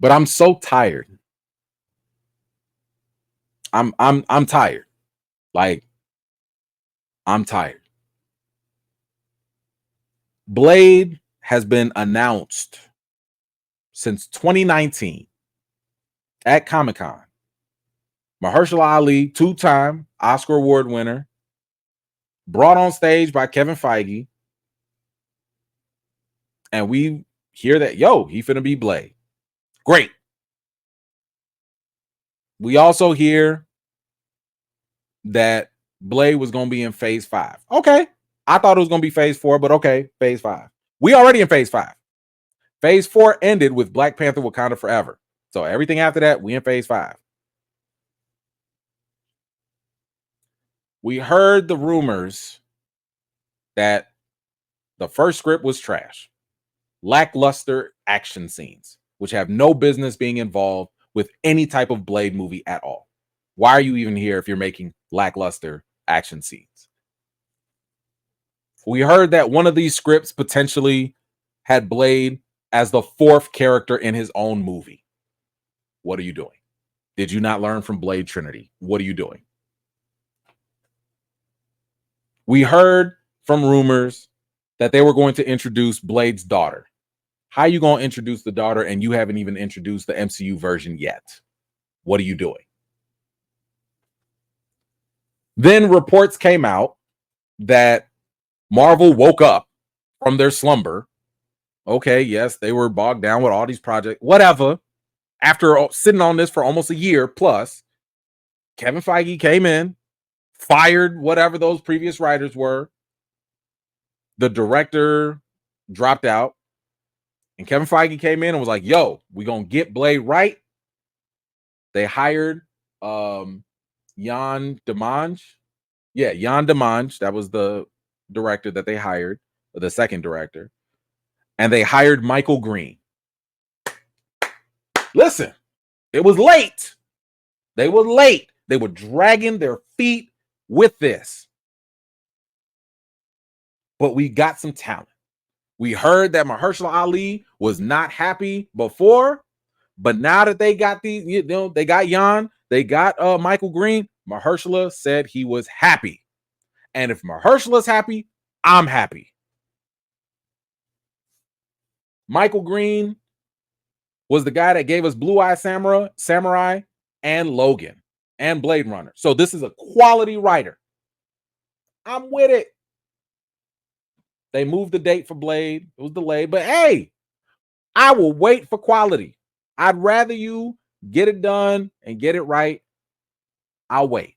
But I'm so tired. I'm tired. Like, I'm tired. Blade has been announced since 2019 at Comic-Con. Mahershala Ali, two-time Oscar Award winner, brought on stage by Kevin Feige. And we hear that, he finna be Blade. Great. We also hear that Blade was going to be in phase 5. Okay. I thought it was going to be phase 4, but okay, phase 5. We already in phase 5. Phase 4 ended with Black Panther Wakanda Forever. So everything after that, we in phase 5. We heard the rumors that the first script was trash. Lackluster action scenes, which have no business being involved with any type of Blade movie at all. Why are you even here if you're making lackluster action scenes? We heard that one of these scripts potentially had Blade as the 4th character in his own movie. What are you doing? Did you not learn from Blade Trinity? What are you doing? We heard from rumors that they were going to introduce Blade's daughter. How are you going to introduce the daughter and you haven't even introduced the MCU version yet? What are you doing? Then reports came out that Marvel woke up from their slumber. Okay, yes, they were bogged down with all these projects, whatever. After sitting on this for almost a year plus, Kevin Feige came in, fired whatever those previous writers were. The director dropped out. And Kevin Feige came in and was like, we're going to get Blade right. They hired Jan Demange. Yeah, Jan Demange. That was the director that they hired, the second director. And they hired Michael Green. Listen, it was late. They were late. They were dragging their feet with this. But we got some talent. We heard that Mahershala Ali was not happy before, but now that they got these, they got Jan, they got Michael Green, Mahershala said he was happy. And if Mahershala's happy, I'm happy. Michael Green was the guy that gave us Blue Eye Samurai and Logan and Blade Runner. So this is a quality writer. I'm with it. They moved the date for Blade. It was delayed, but hey, I will wait for quality. I'd rather you get it done and get it right. I'll wait.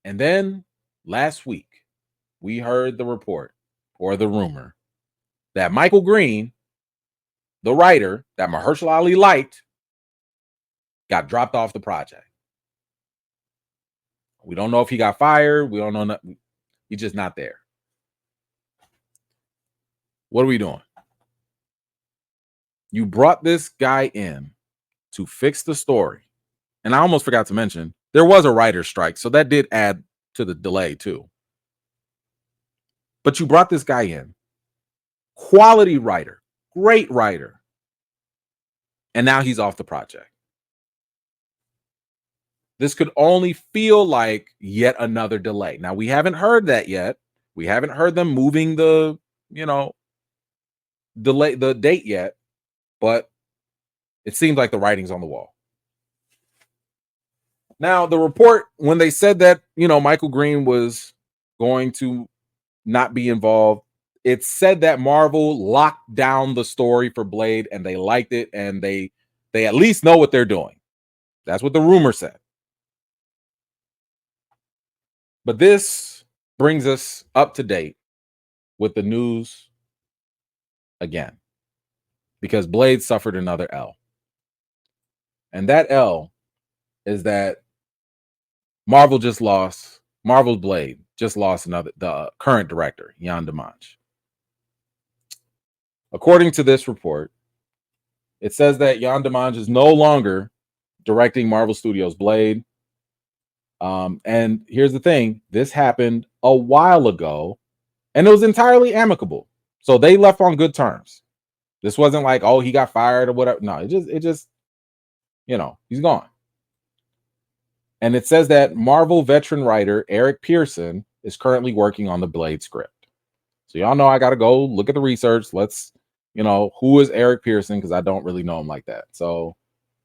And then last week, we heard the report or the rumor that Michael Green, the writer that Mahershala Ali liked, got dropped off the project. We don't know if he got fired. We don't know. He's just not there. What are we doing? You brought this guy in to fix the story. And I almost forgot to mention, there was a writer's strike, so that did add to the delay too. But you brought this guy in. Quality writer. Great writer. And now he's off the project. This could only feel like yet another delay. Now, we haven't heard that yet. We haven't heard them moving the, delay the date yet, but it seems like the writing's on the wall. Now, the report, when they said that, Michael Green was going to not be involved, it said that Marvel locked down the story for Blade and they liked it and they at least know what they're doing. That's what the rumor said. But this brings us up to date with the news again, because Blade suffered another L. And that L is that Marvel's Blade just lost the current director, Jan Demange. According to this report, it says that Jan Demange is no longer directing Marvel Studios' Blade. And here's the thing, this happened a while ago and it was entirely amicable. So they left on good terms. This wasn't like, oh, he got fired or whatever. No, it just, he's gone. And it says that Marvel veteran writer Eric Pearson is currently working on the Blade script. So y'all know I got to go look at the research. Let's, who is Eric Pearson? Because I don't really know him like that. So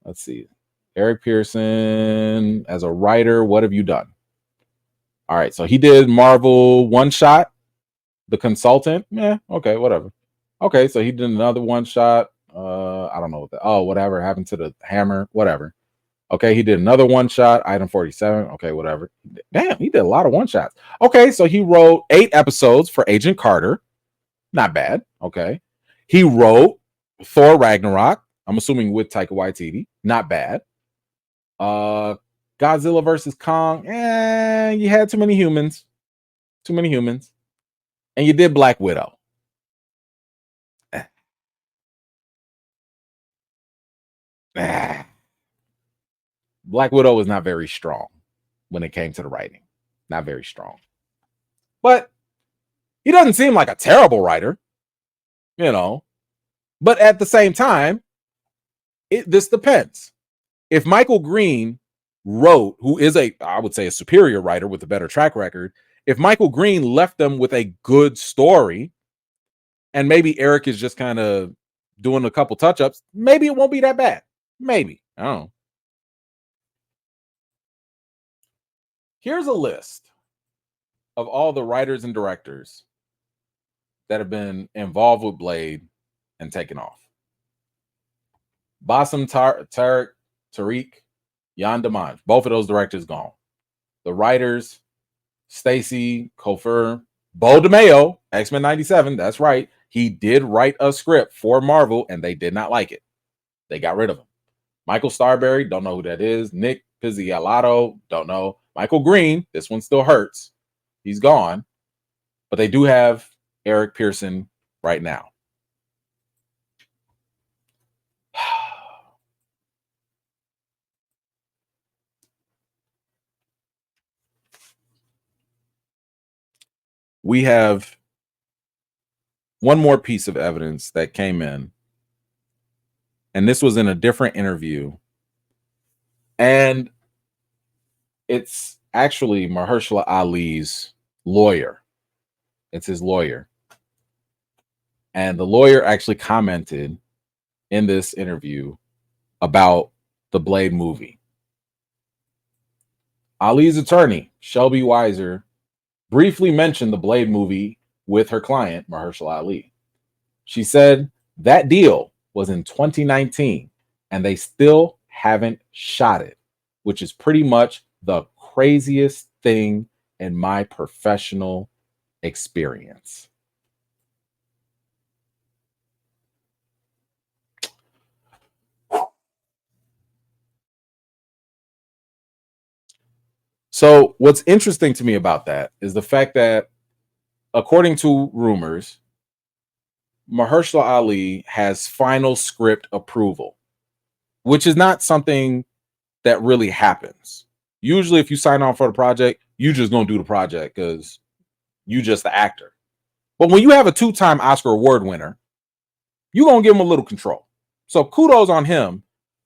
let's see. Eric Pearson, as a writer, what have you done? All right. So he did Marvel One Shot, The Consultant. Yeah. Okay. Whatever. Okay. So he did another one shot. I don't know what that. Oh, whatever happened to the hammer. Whatever. Okay, he did another one shot, item 47. Okay, whatever. Damn, he did a lot of one shots. Okay, so he wrote 8 episodes for Agent Carter. Not bad. Okay. He wrote Thor Ragnarok. I'm assuming with Taika Waititi. Not bad. Godzilla versus Kong. You had too many humans. Too many humans. And you did Black Widow. Black Widow was not very strong when it came to the writing. Not very strong. But he doesn't seem like a terrible writer, But at the same time, this depends. If Michael Green wrote, who is I would say a superior writer with a better track record, if Michael Green left them with a good story, and maybe Eric is just kind of doing a couple touch-ups, maybe it won't be that bad. Maybe. I don't know. Here's a list of all the writers and directors that have been involved with Blade and taken off. Bassem Tariq, Jan Dimanche. Both of those directors gone. The writers, Stacy Kofer, Bo DeMayo, X-Men 97. That's right. He did write a script for Marvel, and they did not like it. They got rid of him. Michael Starberry, don't know who that is. Nick Pizzialato, don't know. Michael Green, this one still hurts. He's gone. But they do have Eric Pearson right now. We have one more piece of evidence that came in, and this was in a different interview, and it's actually Mahershala Ali's lawyer. It's his lawyer, and the lawyer actually commented in this interview about the Blade movie. Ali's attorney, Shelby Weiser, briefly mentioned the Blade movie with her client, Mershala Ali. She said that deal was in 2019 and they still haven't shot it, which is pretty much the craziest thing in my professional experience. So what's interesting to me about that is the fact that, according to rumors, Mahershala Ali has final script approval, which is not something that really happens. Usually, if you sign on for the project, you just gonna do the project because you just the actor. But when you have a 2-time Oscar award winner, you're gonna give him a little control. So kudos on him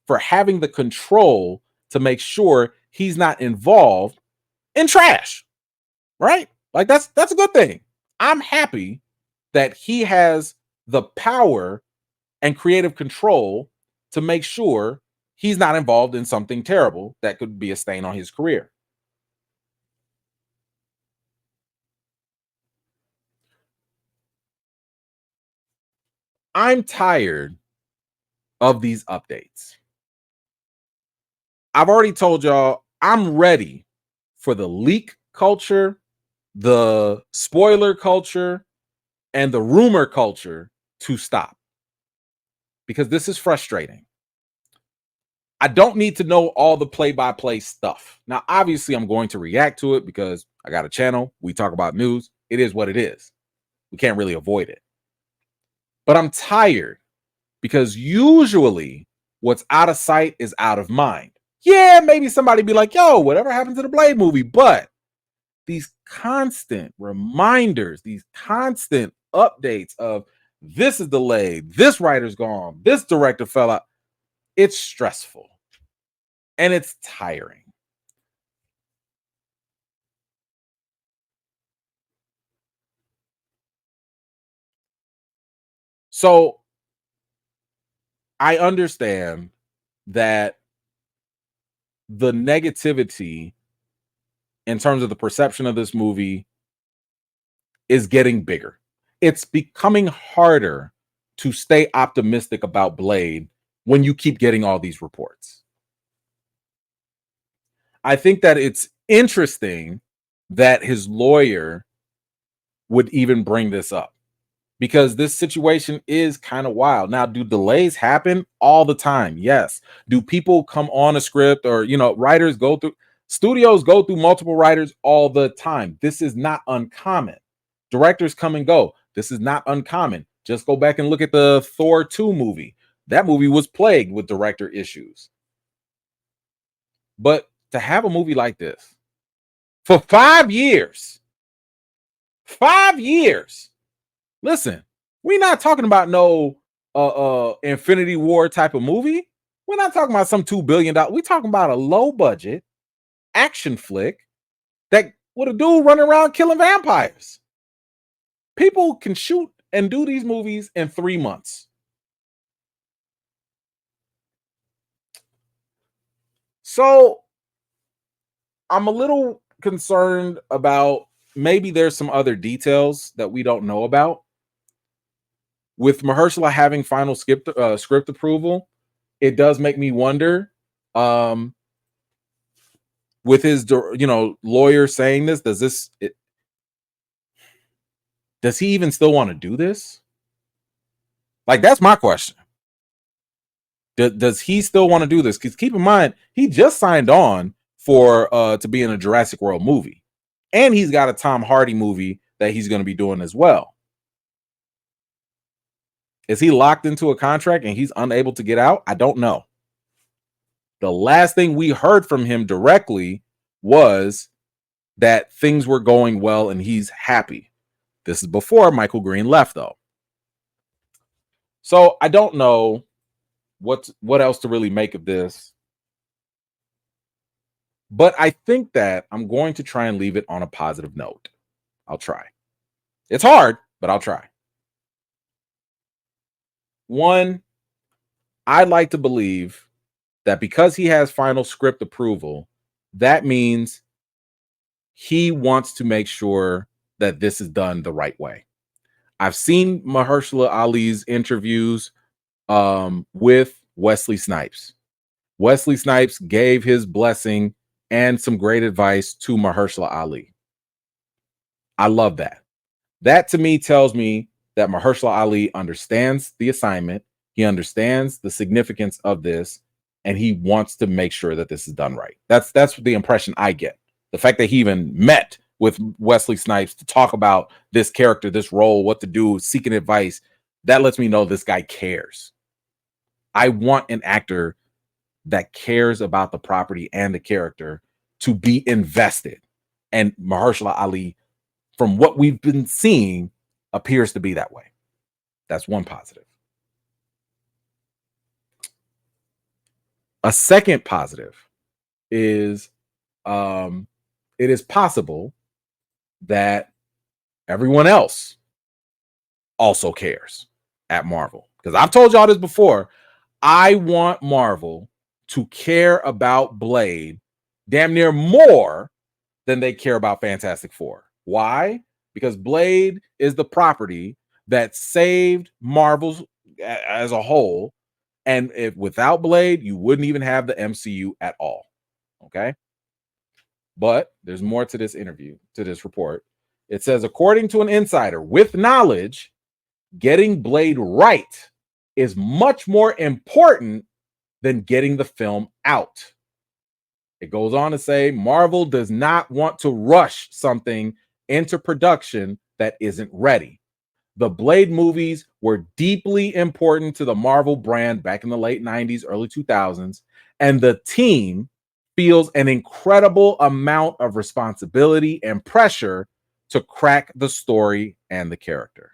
for having the control to make sure he's not involved in trash, right? Like that's a good thing. I'm happy that he has the power and creative control to make sure he's not involved in something terrible that could be a stain on his career. I'm tired of these updates. I've already told y'all I'm ready for the leak culture, the spoiler culture, and the rumor culture to stop, because this is frustrating. I don't need to know all the play-by-play stuff. Now, obviously, I'm going to react to it because I got a channel. We talk about news. It is what it is. We can't really avoid it. But I'm tired because usually what's out of sight is out of mind. Yeah, maybe somebody be like, yo, whatever happened to the Blade movie? But these constant reminders, these constant updates of this is delayed, this writer's gone, this director fell out. It's stressful and it's tiring. So I understand that the negativity in terms of the perception of this movie is getting bigger. It's becoming harder to stay optimistic about Blade when you keep getting all these reports. I think that it's interesting that his lawyer would even bring this up because this situation is kind of wild. Now, do delays happen all the time? Yes. Do people come on a script or, writers go through, studios go through multiple writers all the time. This is not uncommon. Directors come and go. This is not uncommon. Just go back and look at the Thor 2 movie. That movie was plagued with director issues. But to have a movie like this for 5 years, 5 years. Listen, we're not talking about no Infinity War type of movie. We're not talking about some $2 billion. We're talking about a low budget action flick that with a dude running around killing vampires. People can shoot and do these movies in 3 months. So I'm a little concerned about maybe there's some other details that we don't know about. With Mahershala having final script approval, it does make me wonder. With his, lawyer saying this, does he even still want to do this? Like, that's my question. Does he still want to do this? Because keep in mind, he just signed on for to be in a Jurassic World movie, and he's got a Tom Hardy movie that he's going to be doing as well. Is he locked into a contract and he's unable to get out? I don't know. The last thing we heard from him directly was that things were going well and he's happy. This is before Michael Green left, though. So I don't know what else to really make of this. But I think that I'm going to try and leave it on a positive note. I'll try. It's hard, but I'll try. One, I'd like to believe that because he has final script approval, that means he wants to make sure that this is done the right way. I've seen Mahershala Ali's interviews with Wesley Snipes. Wesley Snipes gave his blessing and some great advice to Mahershala Ali. I love that. That to me tells me that Mahershala Ali understands the assignment. He understands the significance of this, and he wants to make sure that this is done right. That's the impression I get. The fact that he even met with Wesley Snipes to talk about this character, this role, what to do, seeking advice, that lets me know this guy cares. I want an actor that cares about the property and the character to be invested. And Mahershala Ali, from what we've been seeing, appears to be that way. That's one positive. A second positive is it is possible that everyone else also cares at Marvel. Because I've told y'all this before. I want Marvel to care about Blade damn near more than they care about Fantastic Four. Why? Because Blade is the property that saved Marvel as a whole. And if without Blade, you wouldn't even have the MCU at all. Okay. But there's more to this interview, to this report. It says, according to an insider with knowledge, getting Blade right is much more important than getting the film out. It goes on to say Marvel does not want to rush something into production that isn't ready. The Blade movies were deeply important to the Marvel brand back in the late 90s, early 2000s, and the team feels an incredible amount of responsibility and pressure to crack the story and the character.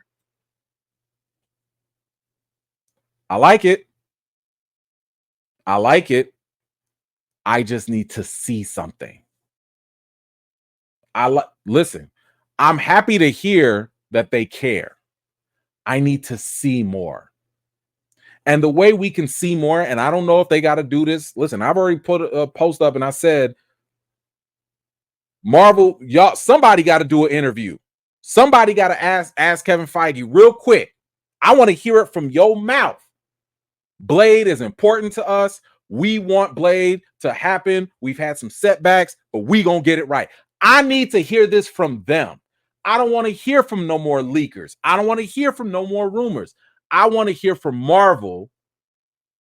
I like it. I like it. I just need to see something. Listen, I'm happy to hear that they care. I need to see more. And the way we can see more, and I don't know if they got to do this. Listen, I've already put a post up and I said, Marvel, y'all, somebody got to do an interview. Somebody got to ask Kevin Feige real quick. I want to hear it from your mouth. Blade is important to us. We want Blade to happen. We've had some setbacks, but we gonna get it right. I need to hear this from them. I don't want to hear from no more leakers. I don't want to hear from no more rumors. I want to hear from Marvel.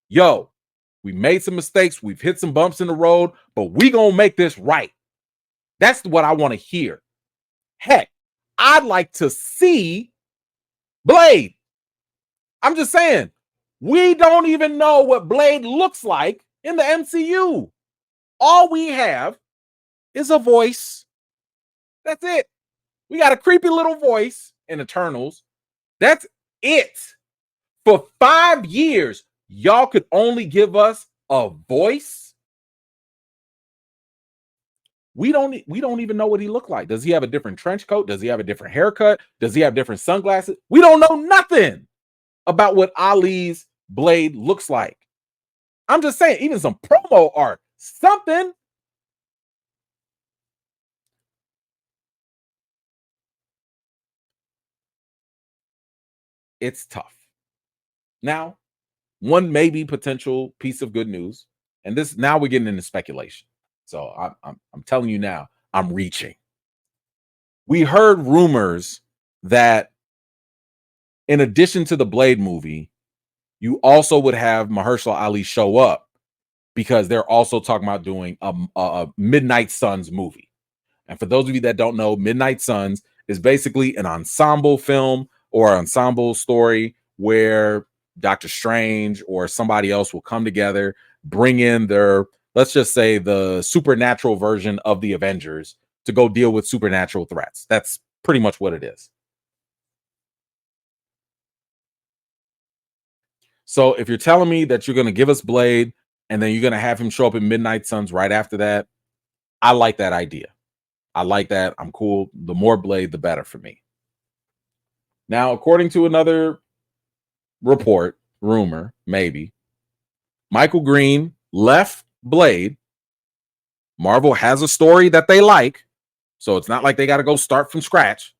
Yo, we made some mistakes. We've hit some bumps in the road, but we gonna make this right. That's what I want to hear. Heck, I'd like to see Blade. I'm just saying, we don't even know what Blade looks like in the MCU. All we have is a voice. That's it. We got a creepy little voice in Eternals. That's it. For 5 years, y'all could only give us a voice. We don't even know what he looked like. Does he have a different trench coat? Does he have a different haircut? Does he have different sunglasses? We don't know nothing about what Ali's Blade looks like. I'm just saying, even some promo art, something. It's tough. Now, one maybe potential piece of good news, and this now we're getting into speculation. So I'm telling you now, I'm reaching. We heard rumors that in addition to the Blade movie, you also would have Mahershala Ali show up because they're also talking about doing a Midnight Suns movie. And for those of you that don't know, Midnight Suns is basically an ensemble film or ensemble story where Doctor Strange or somebody else will come together, bring in their, let's just say, the supernatural version of the Avengers to go deal with supernatural threats. That's pretty much what it is. So if you're telling me that you're going to give us Blade and then you're going to have him show up in Midnight Suns right after that, I like that idea. I like that. I'm cool. The more Blade, the better for me. Now, according to another report, rumor, maybe, Michael Green left Blade. Marvel has a story that they like, so it's not like they got to go start from scratch.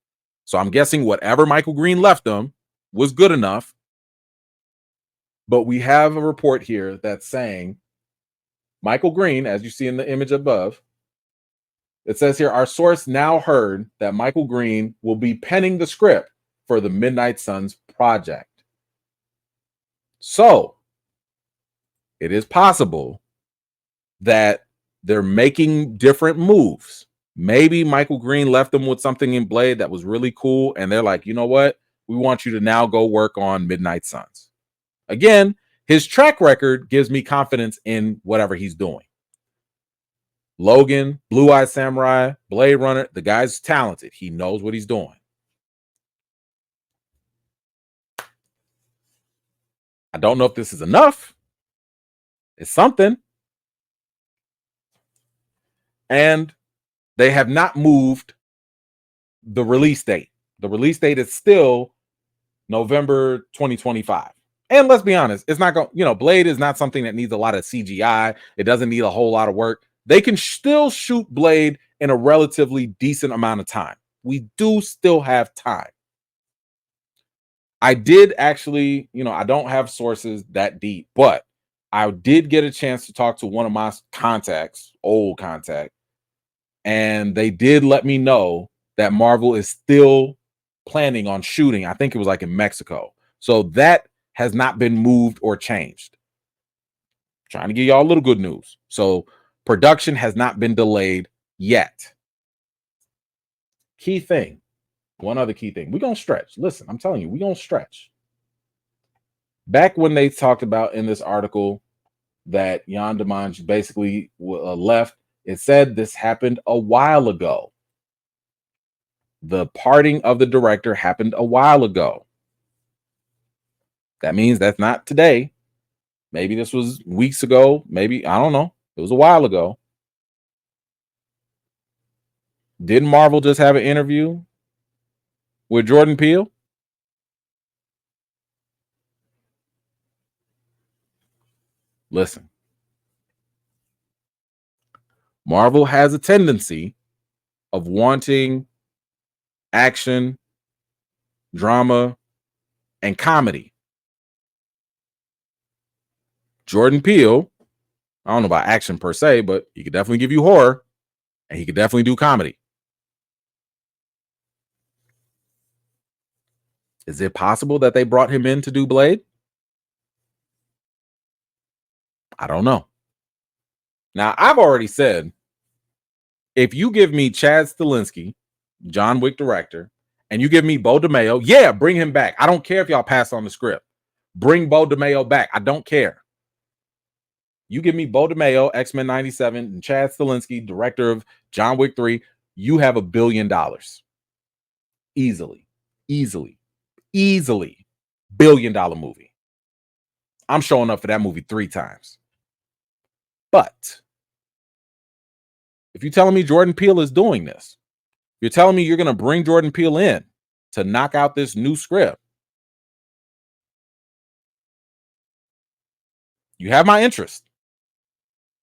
So I'm guessing whatever Michael Green left them was good enough. But we have a report here that's saying Michael Green, as you see in the image above, it says here, our source now heard that Michael Green will be penning the script for the Midnight Suns project. So it is possible that they're making different moves. Maybe Michael Green left them with something in Blade that was really cool, and they're like, you know what? We want you to now go work on Midnight Suns. Again, his track record gives me confidence in whatever he's doing. Logan, Blue Eye Samurai, Blade Runner, the guy's talented. He knows what he's doing. I don't know if this is enough. It's something. And they have not moved the release date. The release date is still November 2025. And let's be honest, it's not going, Blade is not something that needs a lot of CGI. It doesn't need a whole lot of work. They can still shoot Blade in a relatively decent amount of time. We do still have time. I did actually, I don't have sources that deep, but I did get a chance to talk to one of my contacts, old contact, and they did let me know that Marvel is still planning on shooting. I think it was like in Mexico. So that has not been moved or changed. Trying to give y'all a little good news. So production has not been delayed yet. Key thing. One other key thing. We're going to stretch. Listen, I'm telling you, we're going to stretch. Back when they talked about in this article that Jan Dimanche basically left, it said this happened a while ago. The parting of the director happened a while ago. That means that's not today. Maybe this was weeks ago. Maybe, I don't know. It was a while ago. Didn't Marvel just have an interview with Jordan Peele? Listen, Marvel has a tendency of wanting action, drama, and comedy. Jordan Peele, I don't know about action per se, but he could definitely give you horror, and he could definitely do comedy. Is it possible that they brought him in to do Blade? I don't know. Now, I've already said, if you give me Chad Stahelski, John Wick director, and you give me Beau DeMayo, yeah, bring him back. I don't care if y'all pass on the script. Bring Beau DeMayo back. I don't care. You give me Beau DeMayo, X-Men 97, and Chad Stahelski, director of John Wick 3, you have $1 billion. Easily. $1 billion movie. I'm showing up for that movie 3 times. But if you're telling me Jordan Peele is doing this, you're telling me you're going to bring Jordan Peele in to knock out this new script, you have my interest.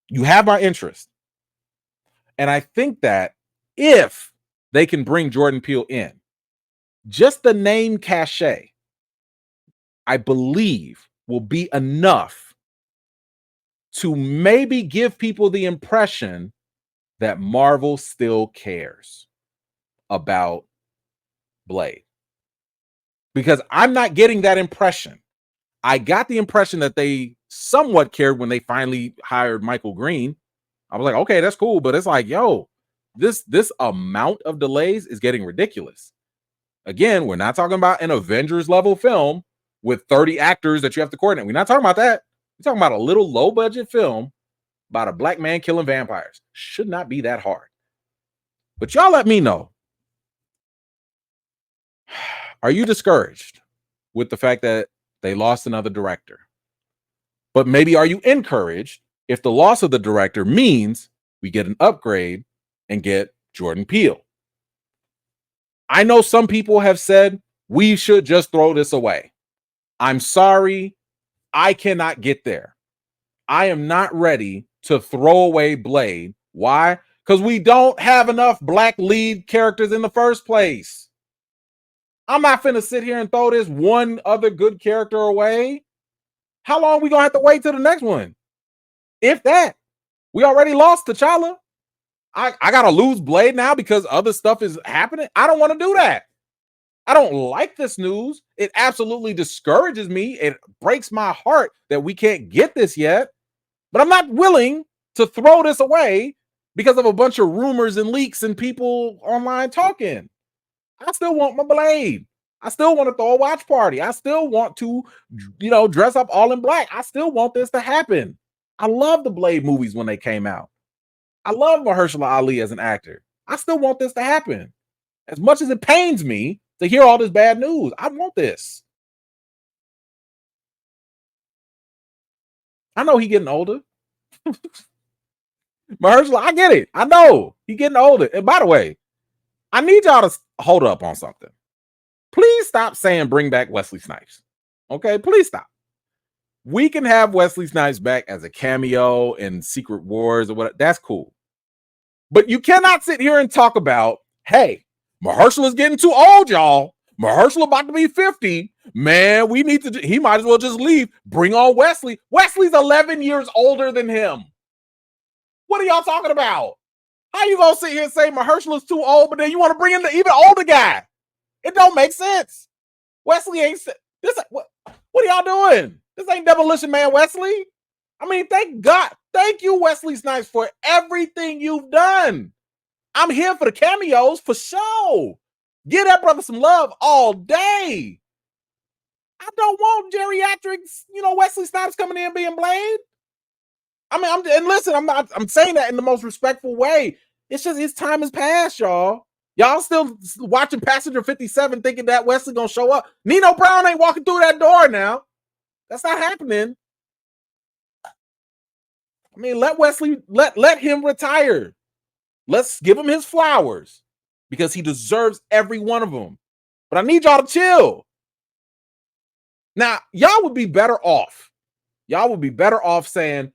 You have my interest. And I think that if they can bring Jordan Peele in, just the name cachet, I believe, will be enough to maybe give people the impression that Marvel still cares about Blade. Because I'm not getting that impression. I got the impression that they somewhat cared when they finally hired Michael Green. I was like, okay, that's cool. But it's like, yo, this amount of delays is getting ridiculous. Again, we're not talking about an Avengers level film with 30 actors that you have to coordinate. We're not talking about that. We're talking about a little low budget film about a black man killing vampires. Should not be that hard. But y'all let me know. Are you discouraged with the fact that they lost another director? But maybe are you encouraged if the loss of the director means we get an upgrade and get Jordan Peele? I know some people have said we should just throw this away. I'm sorry, I cannot get there. I am not ready to throw away Blade. Why? Because we don't have enough black lead characters in the first place. I'm not finna sit here and throw this one other good character away. How long are we gonna have to wait till the next one? If that. We already lost T'Challa. I gotta lose Blade now because other stuff is happening. I don't want to do that. I don't like this news. It absolutely discourages me. It breaks my heart that we can't get this yet. But I'm not willing to throw this away because of a bunch of rumors and leaks and people online talking. I still want my Blade. I still want to throw a watch party. I still want to, dress up all in black. I still want this to happen. I love the Blade movies when they came out. I love Mahershala Ali as an actor. I still want this to happen. As much as it pains me to hear all this bad news, I want this. I know he's getting older. Mahershala, I get it. I know he's getting older. And by the way, I need y'all to hold up on something. Please stop saying bring back Wesley Snipes. Okay, please stop. We can have Wesley Snipes back as a cameo in Secret Wars or whatever. That's cool. But you cannot sit here and talk about, hey, Mahershala's getting too old, y'all. Mahershala about to be 50. Man, he might as well just leave. Bring on Wesley. Wesley's 11 years older than him. What are y'all talking about? How you gonna sit here and say Mahershala's too old, but then you want to bring in the even older guy? It don't make sense. Wesley ain't this. What are y'all doing? This ain't Demolition Man Wesley. I mean, thank God. Thank you, Wesley Snipes, for everything you've done. I'm here for the cameos for sure. Give that brother some love all day. I don't want geriatrics, Wesley Snipes coming in being Blade. I mean, I'm saying that in the most respectful way. It's just his time has passed, y'all. Y'all still watching Passenger 57 thinking that Wesley gonna show up. Nino Brown ain't walking through that door now. That's not happening. I mean, let him retire. Let's give him his flowers because he deserves every one of them. But I need y'all to chill. Now, y'all would be better off. Y'all would be better off saying,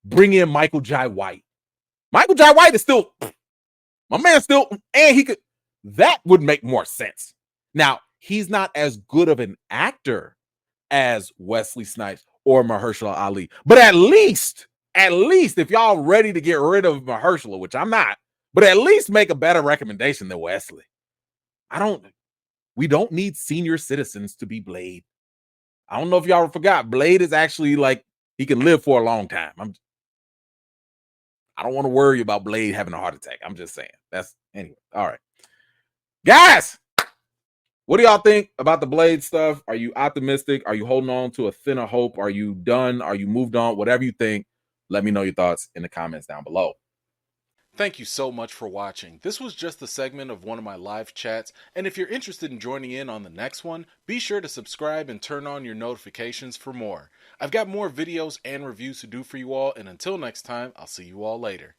bring in Michael Jai White. Michael Jai White is still, my man still, and he could, that would make more sense. Now, he's not as good of an actor as Wesley Snipes or Mahershala Ali. But at least, if y'all ready to get rid of Mahershala, which I'm not, but at least make a better recommendation than Wesley. We don't need senior citizens to be Blade. I don't know if y'all forgot, Blade is actually like, he can live for a long time. I don't want to worry about Blade having a heart attack. I'm just saying. That's anyway. All right. Guys, what do y'all think about the Blade stuff? Are you optimistic? Are you holding on to a thinner hope? Are you done? Are you moved on? Whatever you think, let me know your thoughts in the comments down below. Thank you so much for watching. This was just a segment of one of my live chats, and if you're interested in joining in on the next one, be sure to subscribe and turn on your notifications for more. I've got more videos and reviews to do for you all, and until next time, I'll see you all later.